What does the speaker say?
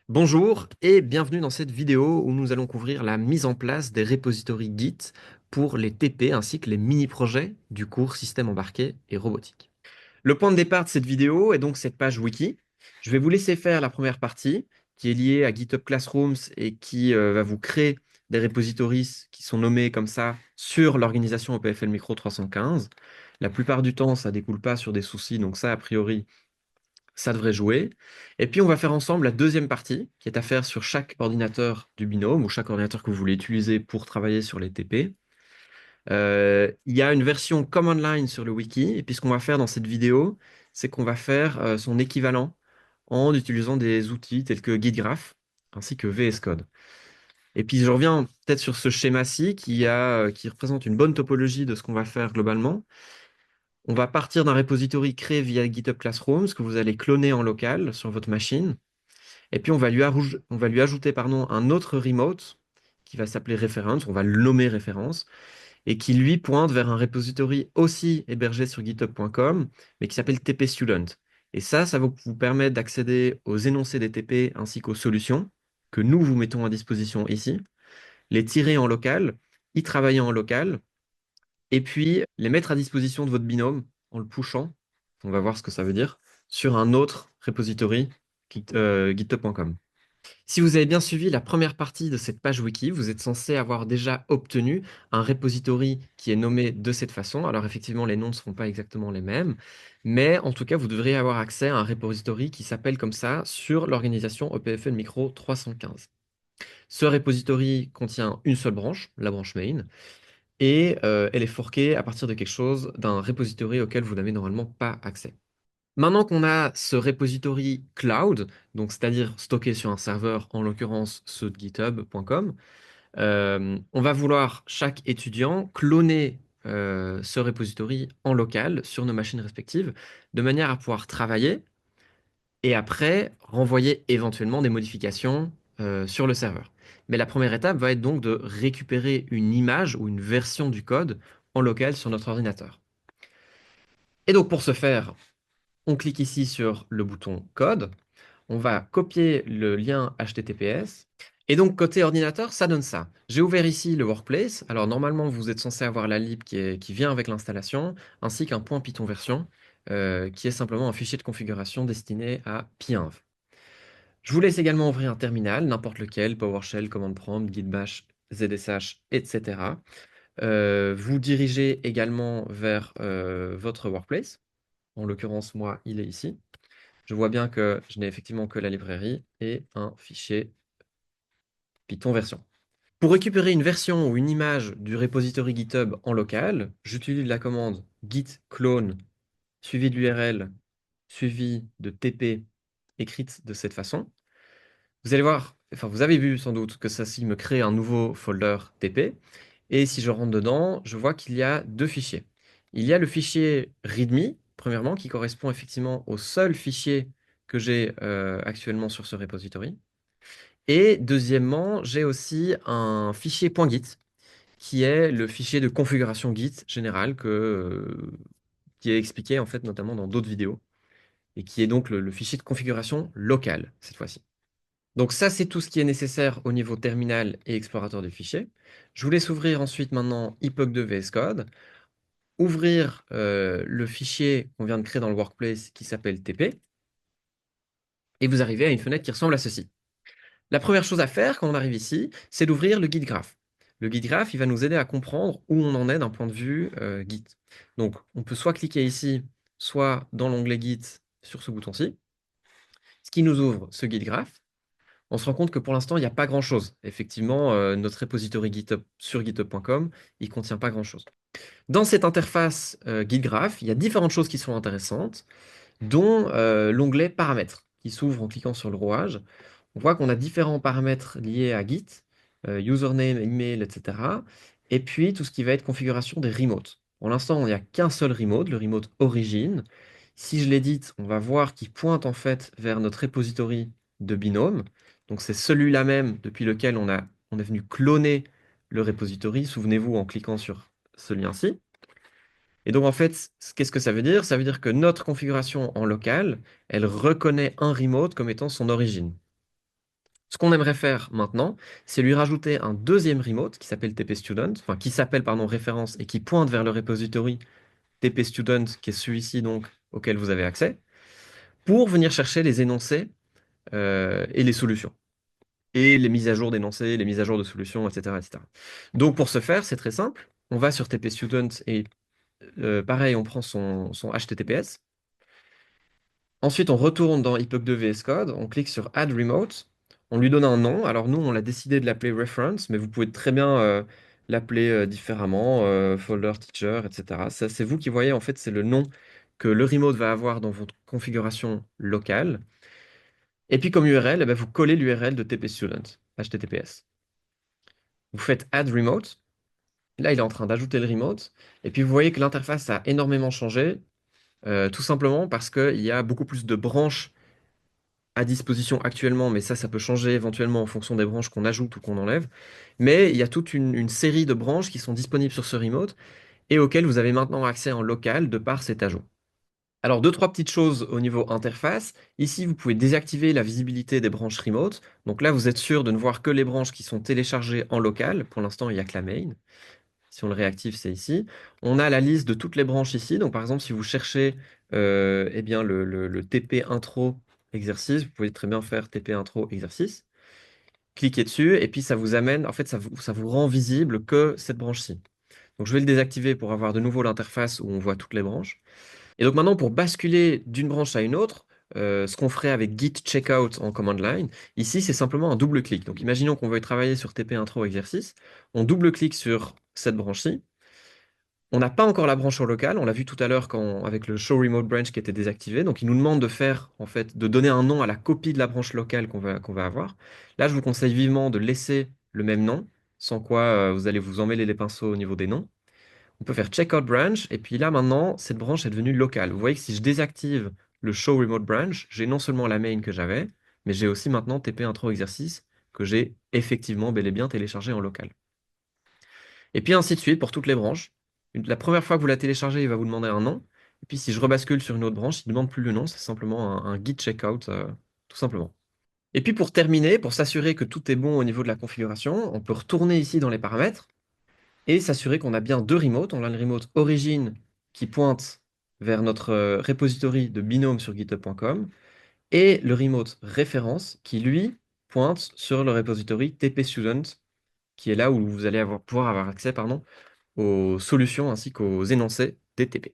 Bonjour et bienvenue dans cette vidéo où nous allons couvrir la mise en place des repositories Git pour les TP ainsi que les mini-projets du cours Système embarqué et robotique. Le point de départ de cette vidéo est donc cette page wiki. Je vais vous laisser faire la première partie qui est liée à GitHub Classrooms et qui va vous créer des repositories qui sont nommés comme ça sur l'organisation OPFL Micro 315. La plupart du temps, ça ne découle pas sur des soucis, donc ça, a priori, ça devrait jouer. Et puis, on va faire ensemble la deuxième partie, qui est à faire sur chaque ordinateur du binôme ou chaque ordinateur que vous voulez utiliser pour travailler sur les TP. Il y a une version command line sur le wiki, et puis ce qu'on va faire dans cette vidéo, c'est qu'on va faire son équivalent en utilisant des outils tels que GitGraph ainsi que VS Code. Et puis, je reviens peut-être sur ce schéma-ci qui représente une bonne topologie de ce qu'on va faire globalement. On va partir d'un repository créé via GitHub Classrooms que vous allez cloner en local sur votre machine. Et puis, on va lui ajouter un autre remote qui va s'appeler reference, on va le nommer référence, et qui lui pointe vers un repository aussi hébergé sur github.com, mais qui s'appelle TP Student. Et ça va vous permettre d'accéder aux énoncés des TP ainsi qu'aux solutions que nous vous mettons à disposition ici, les tirer en local, y travailler en local, et puis les mettre à disposition de votre binôme en le pushant, on va voir ce que ça veut dire, sur un autre repository github.com. Si vous avez bien suivi la première partie de cette page wiki, vous êtes censé avoir déjà obtenu un repository qui est nommé de cette façon. Alors effectivement, les noms ne seront pas exactement les mêmes, mais en tout cas, vous devriez avoir accès à un repository qui s'appelle comme ça sur l'organisation OPFL Micro 315. Ce repository contient une seule branche, la branche main, et elle est forquée à partir de quelque chose, d'un repository auquel vous n'avez normalement pas accès. Maintenant qu'on a ce repository cloud, donc c'est-à-dire stocké sur un serveur, en l'occurrence ceux de github.com, on va vouloir, chaque étudiant, cloner ce repository en local sur nos machines respectives, de manière à pouvoir travailler et après renvoyer éventuellement des modifications sur le serveur. Mais la première étape va être donc de récupérer une image ou une version du code en local sur notre ordinateur. Et donc pour ce faire, on clique ici sur le bouton code, on va copier le lien HTTPS. Et donc, côté ordinateur, ça donne ça. J'ai ouvert ici le workplace. Alors, normalement, vous êtes censé avoir la lib qui vient avec l'installation, ainsi qu'un point Python version, qui est simplement un fichier de configuration destiné à Pinv. Je vous laisse également ouvrir un terminal, n'importe lequel, PowerShell, command prompt, git bash, zsh, etc. Vous dirigez également vers votre workplace. En l'occurrence, moi, il est ici. Je vois bien que je n'ai effectivement que la librairie et un fichier Python version. Pour récupérer une version ou une image du repository GitHub en local, j'utilise la commande git clone suivi de l'URL suivi de TP écrite de cette façon. Vous allez voir, enfin vous avez vu sans doute que ça me crée un nouveau folder TP. Et si je rentre dedans, je vois qu'il y a deux fichiers. Il y a le fichier README, premièrement, qui correspond effectivement au seul fichier que j'ai actuellement sur ce repository. Et deuxièmement, j'ai aussi un fichier .git, qui est le fichier de configuration Git général qui est expliqué en fait notamment dans d'autres vidéos, et qui est donc le fichier de configuration local cette fois-ci. Donc ça, c'est tout ce qui est nécessaire au niveau terminal et explorateur du fichier. Je vous laisse ouvrir ensuite maintenant epoch2 VS Code, ouvrir le fichier qu'on vient de créer dans le workplace qui s'appelle TP, et vous arrivez à une fenêtre qui ressemble à ceci. La première chose à faire quand on arrive ici, c'est d'ouvrir le guide graph. Le guide graph, il va nous aider à comprendre où on en est d'un point de vue Git. Donc, on peut soit cliquer ici, soit dans l'onglet Git sur ce bouton-ci, ce qui nous ouvre ce guide graph. On se rend compte que pour l'instant, il n'y a pas grand-chose. Effectivement, notre repository GitHub sur github.com, il ne contient pas grand-chose. Dans cette interface guide graph, il y a différentes choses qui sont intéressantes, dont l'onglet paramètres, qui s'ouvre en cliquant sur le rouage. On voit qu'on a différents paramètres liés à Git, username, email, etc. Et puis tout ce qui va être configuration des remotes. Pour l'instant, il n'y a qu'un seul remote, le remote origine. Si je l'édite, on va voir qu'il pointe en fait vers notre repository de binôme. Donc c'est celui-là même depuis lequel on est venu cloner le repository. Souvenez-vous en cliquant sur ce lien-ci. Et donc en fait, qu'est-ce que ça veut dire? Ça veut dire que notre configuration en local, elle reconnaît un remote comme étant son origine. Ce qu'on aimerait faire maintenant, c'est lui rajouter un deuxième remote qui s'appelle TP Student, enfin qui s'appelle pardon référence et qui pointe vers le repository TP Student, qui est celui-ci donc auquel vous avez accès, pour venir chercher les énoncés et les solutions. Et les mises à jour d'énoncés, les mises à jour de solutions, etc., etc. Donc pour ce faire, c'est très simple. On va sur TP Student et pareil, on prend son HTTPS. Ensuite, on retourne dans epoch2 VS Code, on clique sur Add Remote, on lui donne un nom. Alors nous, on a décidé de l'appeler Reference, mais vous pouvez très bien l'appeler différemment, Folder Teacher, etc. Ça, c'est vous qui voyez, en fait, c'est le nom que le remote va avoir dans votre configuration locale. Et puis comme URL, eh ben, vous collez l'URL de TP Student, HTTPS. Vous faites Add Remote. Là, il est en train d'ajouter le remote. Et puis vous voyez que l'interface a énormément changé, tout simplement parce qu'il y a beaucoup plus de branches à disposition actuellement, mais ça peut changer éventuellement en fonction des branches qu'on ajoute ou qu'on enlève. Mais il y a toute une série de branches qui sont disponibles sur ce remote et auxquelles vous avez maintenant accès en local de par cet ajout. Alors, deux, trois petites choses au niveau interface. Ici, vous pouvez désactiver la visibilité des branches remote. Donc là, vous êtes sûr de ne voir que les branches qui sont téléchargées en local. Pour l'instant, il n'y a que la main. Si on le réactive, c'est ici. On a la liste de toutes les branches ici. Donc, par exemple, si vous cherchez eh bien, le TP intro exercice, vous pouvez très bien faire TP intro exercice. Cliquez dessus et puis ça vous amène, en fait, ça vous rend visible que cette branche-ci. Donc, je vais le désactiver pour avoir de nouveau l'interface où on voit toutes les branches. Et donc, maintenant, pour basculer d'une branche à une autre, ce qu'on ferait avec git checkout en command line, ici, c'est simplement un double-clic. Donc, imaginons qu'on veuille travailler sur TP intro exercice. On double-clique sur cette branche-ci. On n'a pas encore la branche au local, on l'a vu tout à l'heure avec le show remote branch qui était désactivé. Donc il nous demande de faire, en fait, de donner un nom à la copie de la branche locale qu'on va avoir. Là, je vous conseille vivement de laisser le même nom, sans quoi vous allez vous emmêler les pinceaux au niveau des noms. On peut faire checkout branch, et puis là maintenant, cette branche est devenue locale. Vous voyez que si je désactive le show remote branch, j'ai non seulement la main que j'avais, mais j'ai aussi maintenant TP intro exercice que j'ai effectivement bel et bien téléchargé en local. Et puis ainsi de suite pour toutes les branches. La première fois que vous la téléchargez, il va vous demander un nom. Et puis si je rebascule sur une autre branche, il ne demande plus le nom, c'est simplement un git checkout, tout simplement. Et puis pour terminer, pour s'assurer que tout est bon au niveau de la configuration, on peut retourner ici dans les paramètres et s'assurer qu'on a bien deux remotes. On a le remote origine qui pointe vers notre repository de binôme sur github.com et le remote référence qui, lui, pointe sur le repository TP Student, qui est là où vous allez pouvoir avoir accès, pardon, aux solutions ainsi qu'aux énoncés DTP.